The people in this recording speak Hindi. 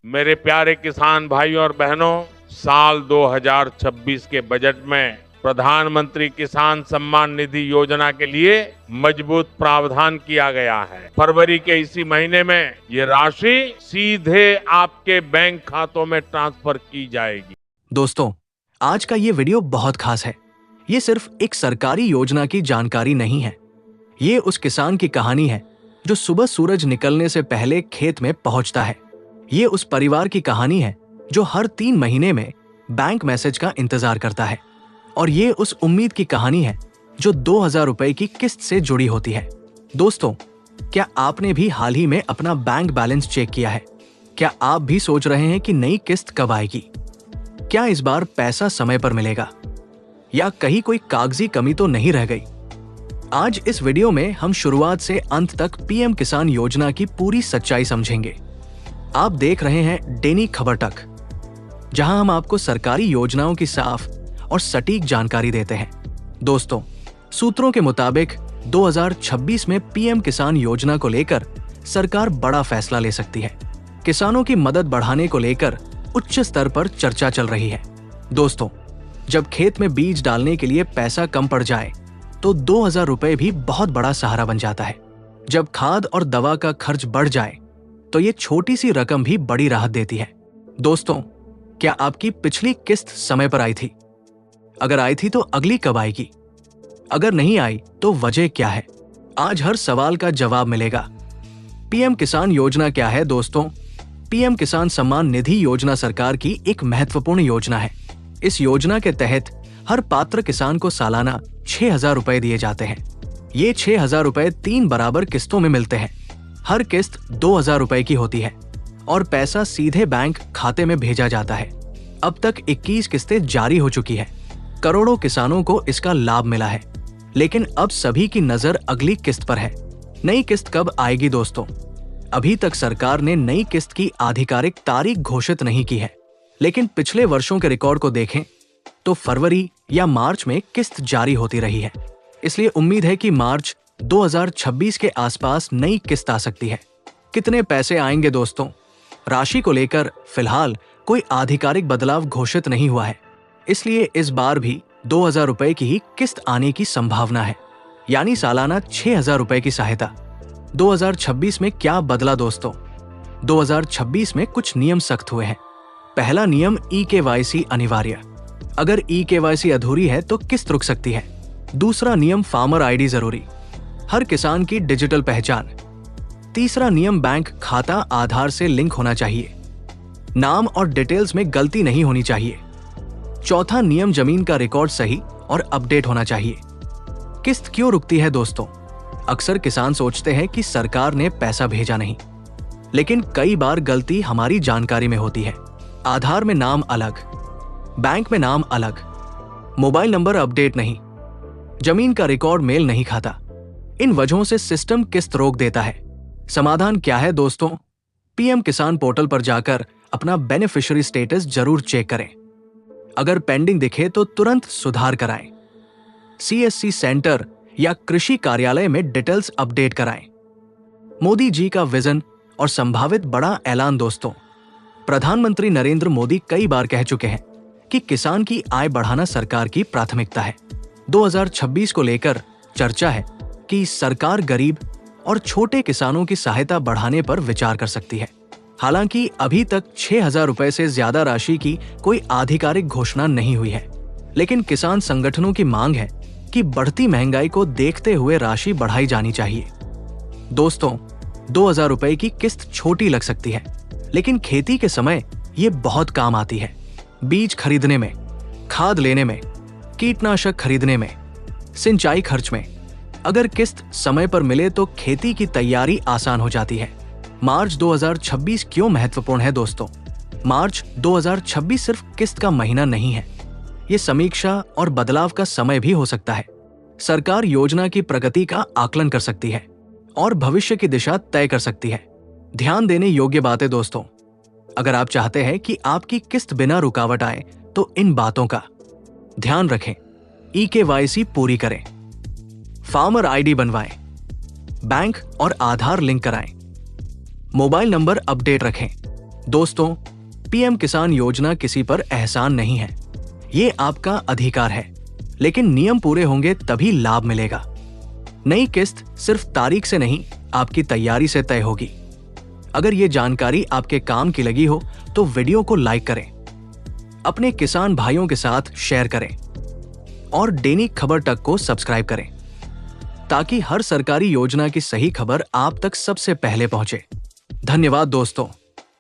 मेरे प्यारे किसान भाइयों और बहनों, साल 2026 के बजट में प्रधानमंत्री किसान सम्मान निधि योजना के लिए मजबूत प्रावधान किया गया है। फरवरी के इसी महीने में ये राशि सीधे आपके बैंक खातों में ट्रांसफर की जाएगी। दोस्तों, आज का ये वीडियो बहुत खास है। ये सिर्फ एक सरकारी योजना की जानकारी नहीं है। ये उस किसान की कहानी है जो सुबह सूरज निकलने से पहले खेत में पहुंचता है। ये उस परिवार की कहानी है जो हर 3 महीने में बैंक मैसेज का इंतजार करता है। और ये उस उम्मीद की कहानी है जो 2000 रुपए की किस्त से जुड़ी होती है। दोस्तों, क्या आपने भी हाल ही में अपना बैंक बैलेंस चेक किया है? क्या आप भी सोच रहे हैं कि नई किस्त कब आएगी? क्या इस बार पैसा समय पर मिलेगा या कहीं कोई कागजी कमी तो नहीं रह गई? आज इस वीडियो में हम शुरुआत से अंत तक पीएम किसान योजना की पूरी सच्चाई समझेंगे। आप देख रहे हैं डेनी खबर तक, जहां हम आपको सरकारी योजनाओं की साफ और सटीक जानकारी देते हैं। दोस्तों, सूत्रों के मुताबिक 2026 में पीएम किसान योजना को लेकर सरकार बड़ा फैसला ले सकती है। किसानों की मदद बढ़ाने को लेकर उच्च स्तर पर चर्चा चल रही है। दोस्तों, जब खेत में बीज डालने के लिए पैसा कम पड़ जाए तो 2000 रुपए भी बहुत बड़ा सहारा बन जाता है। जब खाद और दवा का खर्च बढ़ जाए तो ये छोटी सी रकम भी बड़ी राहत देती है। दोस्तों, क्या आपकी पिछली किस्त समय पर आई थी? अगर आई थी तो अगली कब आएगी? अगर नहीं आई तो वजह क्या है? आज हर सवाल का जवाब मिलेगा। पीएम किसान योजना क्या है दोस्तों? पीएम किसान सम्मान निधि योजना सरकार की एक महत्वपूर्ण योजना है। इस योजना के तहत हर पात्र किसान को सालाना 6000 रुपए दिए जाते हैं। ये 6000 रुपए 3 बराबर किस्तों में मिलते हैं। हर किस्त 2000 रुपए की होती है और पैसा सीधे बैंक खाते में भेजा जाता है। अब तक 21 किस्तें जारी हो चुकी है। करोड़ों किसानों को इसका लाभ मिला है। लेकिन अब सभी की नजर अगली किस्त पर है। नई किस्त कब आएगी दोस्तों? अभी तक सरकार ने नई किस्त की आधिकारिक तारीख घोषित नहीं की है, लेकिन पिछले वर्षों के रिकॉर्ड को देखें तो फरवरी या मार्च में किस्त जारी होती रही है। इसलिए उम्मीद है कि मार्च 2026 के आसपास नई किस्त आ सकती है। कितने पैसे आएंगे दोस्तों? राशि को लेकर फिलहाल कोई आधिकारिक बदलाव घोषित नहीं हुआ है, इसलिए इस बार भी 2000 रुपए की ही किस्त आने की संभावना है, यानी सालाना 6000 रुपए की सहायता। 2026 में क्या बदला दोस्तों? 2026 में कुछ नियम सख्त हुए हैं। पहला नियम ई-केवाईसी अनिवार्य। अगर ई-केवाईसी अधूरी है तो किस्त रुक सकती है। दूसरा नियम फार्मर आईडी जरूरी, हर किसान की डिजिटल पहचान। तीसरा नियम बैंक खाता आधार से लिंक होना चाहिए। नाम और डिटेल्स में गलती नहीं होनी चाहिए। चौथा नियम जमीन का रिकॉर्ड सही और अपडेट होना चाहिए। किस्त क्यों रुकती है दोस्तों? अक्सर किसान सोचते हैं कि सरकार ने पैसा भेजा नहीं, लेकिन कई बार गलती हमारी जानकारी में होती है। आधार में नाम अलग, बैंक में नाम अलग, मोबाइल नंबर अपडेट नहीं, जमीन का रिकॉर्ड मेल नहीं खाता। इन वजहों से सिस्टम किस्त रोक देता है। समाधान क्या है दोस्तों? पीएम किसान पोर्टल पर जाकर अपना बेनिफिशियरी स्टेटस जरूर चेक करें। अगर पेंडिंग दिखे तो तुरंत सुधार कराएं। सीएससी सेंटर या कृषि कार्यालय में डिटेल्स अपडेट कराएं। मोदी जी का विजन और संभावित बड़ा ऐलान दोस्तों। प्रधानमंत्री नरेंद्र मोदी कई बार कह चुके हैं कि किसान की आय बढ़ाना सरकार की प्राथमिकता है। 2026 को लेकर चर्चा है कि सरकार गरीब और छोटे किसानों की सहायता बढ़ाने पर विचार कर सकती है। हालांकि अभी तक 6000 रुपए से ज्यादा राशि की कोई आधिकारिक घोषणा नहीं हुई है, लेकिन किसान संगठनों की मांग है कि बढ़ती महंगाई को देखते हुए राशि बढ़ाई जानी चाहिए। दोस्तों, 2000 रुपए की किस्त छोटी लग सकती है, लेकिन खेती के समय ये बहुत काम आती है। बीज खरीदने में, खाद लेने में, कीटनाशक खरीदने में, सिंचाई खर्च में। अगर किस्त समय पर मिले तो खेती की तैयारी आसान हो जाती है। मार्च 2026 क्यों महत्वपूर्ण है दोस्तों? मार्च 2026 सिर्फ किस्त का महीना नहीं है, ये समीक्षा और बदलाव का समय भी हो सकता है। सरकार योजना की प्रगति का आकलन कर सकती है और भविष्य की दिशा तय कर सकती है। ध्यान देने योग्य बातें दोस्तों, अगर आप चाहते हैं कि आपकी किस्त बिना रुकावट आए तो इन बातों का ध्यान रखें। ई-केवाईसी पूरी करें, फार्मर आईडी बनवाएं, बैंक और आधार लिंक कराएं, मोबाइल नंबर अपडेट रखें, दोस्तों, पीएम किसान योजना किसी पर एहसान नहीं है। ये आपका अधिकार है, लेकिन नियम पूरे होंगे तभी लाभ मिलेगा। नई किस्त सिर्फ तारीख से नहीं, आपकी तैयारी से तय होगी। अगर ये जानकारी आपके काम की लगी हो तो वीडियो को लाइक करें, अपने किसान भाइयों के साथ शेयर करें और दैनिक खबर तक को सब्सक्राइब करें, ताकि हर सरकारी योजना की सही खबर आप तक सबसे पहले पहुंचे। धन्यवाद दोस्तों।